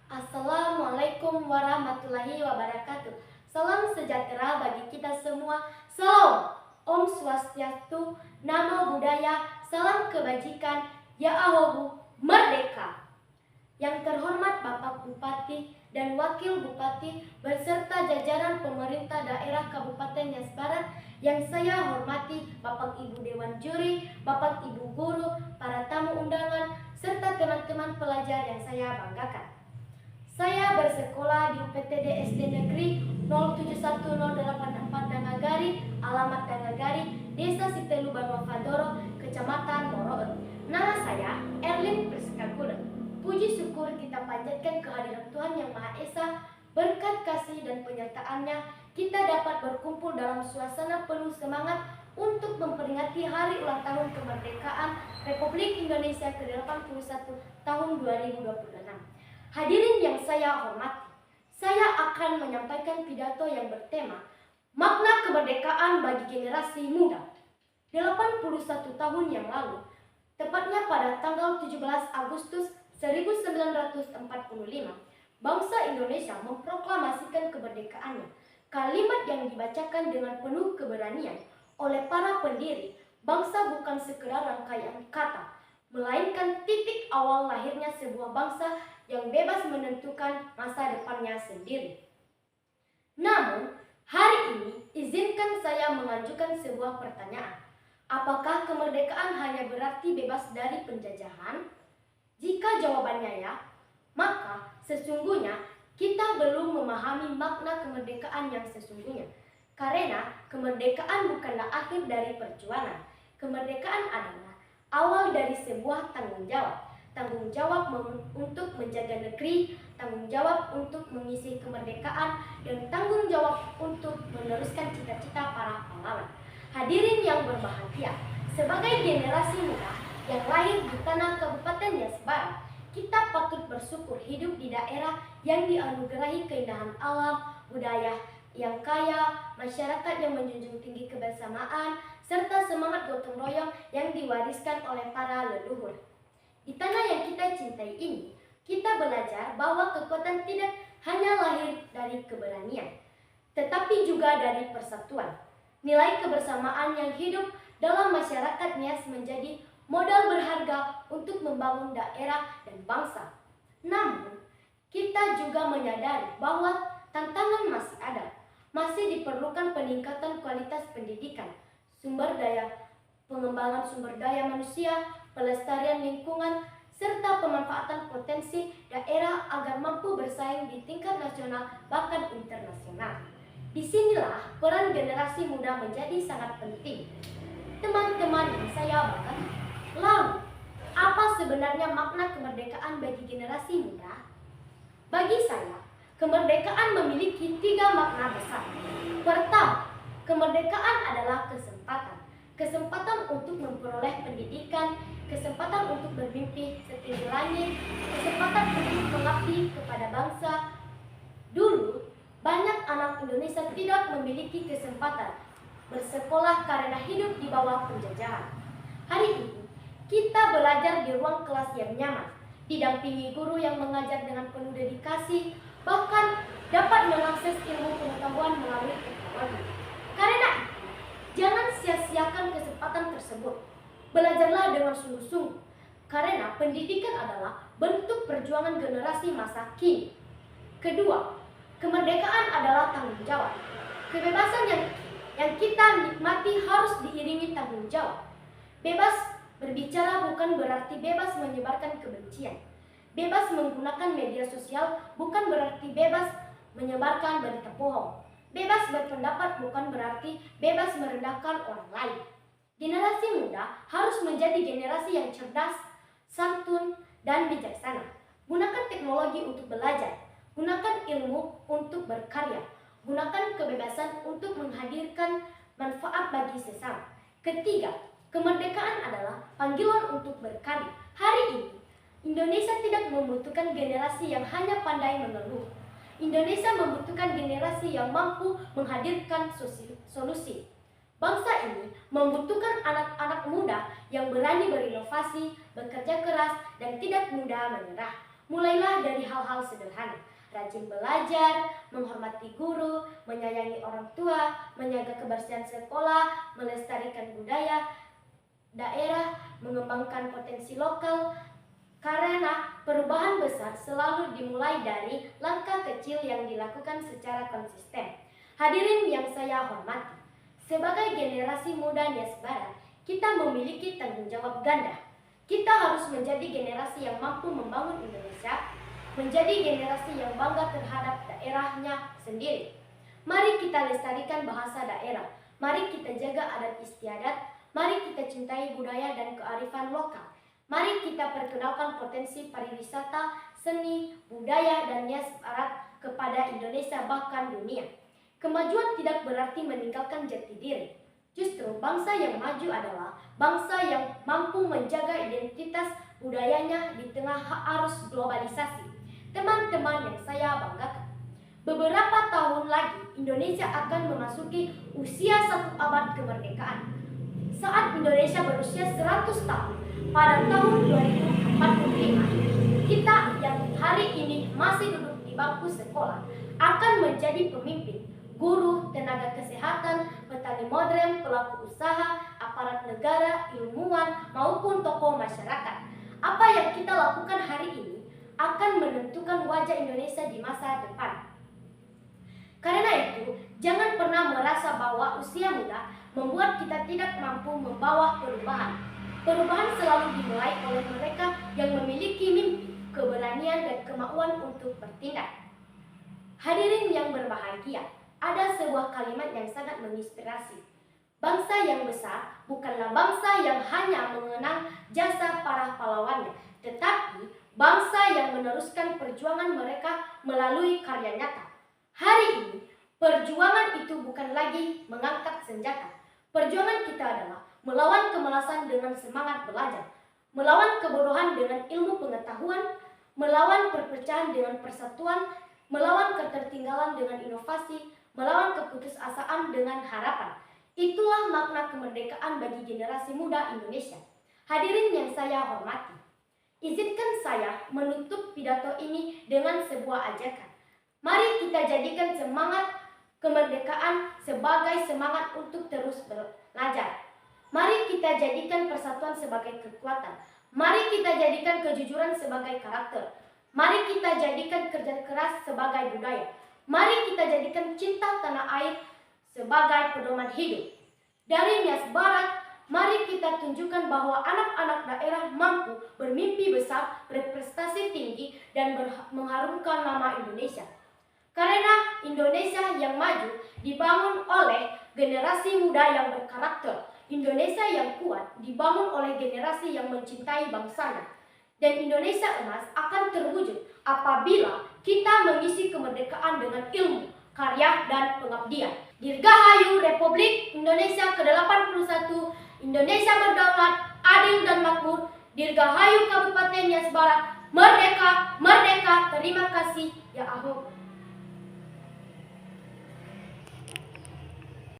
Assalamualaikum warahmatullahi wabarakatuh. Salam sejahtera bagi kita semua. Salam Om Swastiastu, Namo Buddhaya, salam kebajikan, Ya Ahobu, Merdeka. Yang terhormat Bapak Bupati dan Wakil Bupati beserta jajaran pemerintah daerah Kabupaten Nias Barat, yang saya hormati Bapak Ibu Dewan Juri, Bapak Ibu Guru, para tamu undangan, serta teman-teman pelajar yang saya banggakan. Saya bersekolah di UPTD SD Negeri 071084 Dangagari, alamat Dangagari, Desa Sitelu Banua Fadoro, Kecamatan Moroe. Nama saya Erlin Priskakula. Puji syukur kita panjatkan kehadiran Tuhan Yang Maha Esa. Berkat kasih dan penyertaannya, kita dapat berkumpul dalam suasana penuh semangat untuk memperingati hari ulang tahun kemerdekaan Republik Indonesia ke-81 tahun 2026. Hadirin yang saya hormati, saya akan menyampaikan pidato yang bertema Makna Kemerdekaan bagi Generasi Muda. 81 tahun yang lalu, tepatnya pada tanggal 17 Agustus 1945, bangsa Indonesia memproklamasikan kemerdekaannya. Kalimat yang dibacakan dengan penuh keberanian oleh para pendiri bangsa bukan sekedar rangkaian kata, melainkan titik awal lahirnya sebuah bangsa yang bebas menentukan masa depannya sendiri. Namun, hari ini izinkan saya mengajukan sebuah pertanyaan. Apakah kemerdekaan hanya berarti bebas dari penjajahan? Jika jawabannya ya, maka sesungguhnya kita belum memahami makna kemerdekaan yang sesungguhnya. Karena kemerdekaan bukanlah akhir dari perjuangan. Kemerdekaan adalah awal dari sebuah tanggung jawab. Tanggung jawab untuk menjaga negeri, tanggung jawab untuk mengisi kemerdekaan, dan tanggung jawab untuk meneruskan cita-cita para pahlawan. Hadirin yang berbahagia, sebagai generasi muda yang lahir di tanah Kabupaten Nias Barat, kita patut bersyukur hidup di daerah yang dianugerahi keindahan alam, budaya yang kaya, masyarakat yang menjunjung tinggi kebersamaan, serta semangat gotong royong yang diwariskan oleh para leluhur. Di tanah yang kita cintai ini, kita belajar bahwa kekuatan tidak hanya lahir dari keberanian, tetapi juga dari persatuan. Nilai kebersamaan yang hidup dalam masyarakat Nias menjadi modal berharga untuk membangun daerah dan bangsa. Namun, kita juga menyadari bahwa tantangan masih ada. Masih diperlukan peningkatan kualitas pendidikan, pengembangan sumber daya manusia, pelestarian lingkungan, serta pemanfaatan potensi daerah agar mampu bersaing di tingkat nasional bahkan internasional. Disinilah peran generasi muda menjadi sangat penting. Teman-teman yang saya banggakan, lalu apa sebenarnya makna kemerdekaan bagi generasi muda? Bagi saya, kemerdekaan memiliki 3 makna besar. Pertama, kemerdekaan adalah kesempatan. Kesempatan untuk memperoleh pendidikan, kesempatan untuk bermimpi setinggi langit, kesempatan untuk mengabdi kepada bangsa. Dulu, banyak anak Indonesia tidak memiliki kesempatan bersekolah karena hidup di bawah penjajahan. Hari ini, kita belajar di ruang kelas yang nyaman, didampingi guru yang mengajar dengan penuh dedikasi, bahkan dapat mengakses ilmu pengetahuan melalui teknologi. Karena itu, jangan sia-siakan kesempatan tersebut. Belajarlah dengan sungguh-sungguh, karena pendidikan adalah bentuk perjuangan generasi masa kini. Kedua, kemerdekaan adalah tanggung jawab. Kebebasan yang kita nikmati harus diiringi tanggung jawab. Bebas berbicara bukan berarti bebas menyebarkan kebencian. Bebas menggunakan media sosial bukan berarti bebas menyebarkan berita bohong. Bebas berpendapat bukan berarti bebas merendahkan orang lain. Generasi muda harus menjadi generasi yang cerdas, santun, dan bijaksana. Gunakan teknologi untuk belajar. Gunakan ilmu untuk berkarya. Gunakan kebebasan untuk menghadirkan manfaat bagi sesama. Ketiga, kemerdekaan adalah panggilan untuk berkarya. Hari ini, Indonesia tidak membutuhkan generasi yang hanya pandai mengeluh. Indonesia membutuhkan generasi yang mampu menghadirkan solusi. Bangsa ini membutuhkan anak-anak muda yang berani berinovasi, bekerja keras, dan tidak mudah menyerah. Mulailah dari hal-hal sederhana. Rajin belajar, menghormati guru, menyayangi orang tua, menjaga kebersihan sekolah, melestarikan budaya daerah, mengembangkan potensi lokal, karena perubahan besar selalu dimulai dari langkah kecil yang dilakukan secara konsisten. Hadirin yang saya hormati, sebagai generasi muda Nias Barat, kita memiliki tanggung jawab ganda. Kita harus menjadi generasi yang mampu membangun Indonesia, menjadi generasi yang bangga terhadap daerahnya sendiri. Mari kita lestarikan bahasa daerah, mari kita jaga adat istiadat, mari kita cintai budaya dan kearifan lokal. Mari kita perkenalkan potensi pariwisata, seni, budaya, dan Nias Barat kepada Indonesia bahkan dunia. Kemajuan tidak berarti meninggalkan jati diri. Justru bangsa yang maju adalah bangsa yang mampu menjaga identitas budayanya di tengah arus globalisasi. Teman-teman yang saya banggakan, beberapa tahun lagi Indonesia akan memasuki usia 1 abad kemerdekaan. Saat Indonesia berusia 100 tahun, pada tahun 2045, kita yang hari ini masih duduk di bangku sekolah akan menjadi pemimpin, guru, tenaga kesehatan, petani modern, pelaku usaha, aparat negara, ilmuwan, maupun tokoh masyarakat. Apa yang kita lakukan hari ini akan menentukan wajah Indonesia di masa depan. Karena itu, jangan pernah merasa bahwa usia muda membuat kita tidak mampu membawa perubahan. Perubahan selalu dimulai oleh mereka yang memiliki mimpi, keberanian, dan kemauan untuk bertindak. Hadirin yang berbahagia, ada sebuah kalimat yang sangat menginspirasi. Bangsa yang besar bukanlah bangsa yang hanya mengenang jasa para pahlawannya, tetapi bangsa yang meneruskan perjuangan mereka melalui karya nyata. Hari ini, perjuangan itu bukan lagi mengangkat senjata. Perjuangan kita adalah melawan kemalasan dengan semangat belajar, melawan kebodohan dengan ilmu pengetahuan, melawan perpecahan dengan persatuan, melawan ketertinggalan dengan inovasi, melawan keputusasaan dengan harapan. Itulah makna kemerdekaan bagi generasi muda Indonesia. Hadirin yang saya hormati, izinkan saya menutup pidato ini dengan sebuah ajakan. Mari kita jadikan semangat kemerdekaan sebagai semangat untuk terus belajar. Mari kita jadikan persatuan sebagai kekuatan. Mari kita jadikan kejujuran sebagai karakter. Mari kita jadikan kerja keras sebagai budaya. Mari kita jadikan cinta tanah air sebagai pedoman hidup. Dari Nias Barat, mari kita tunjukkan bahwa anak-anak daerah mampu bermimpi besar, berprestasi tinggi, dan mengharumkan nama Indonesia. Karena Indonesia yang maju dibangun oleh generasi muda yang berkarakter. Indonesia yang kuat dibangun oleh generasi yang mencintai bangsanya. Dan Indonesia emas akan terwujud apabila kita mengisi kemerdekaan dengan ilmu, karya, dan pengabdian. Dirgahayu Republik Indonesia ke-81, Indonesia berdaulat, adil dan makmur. Dirgahayu Kabupaten Nias Barat, merdeka, merdeka. Terima kasih, ya Allah.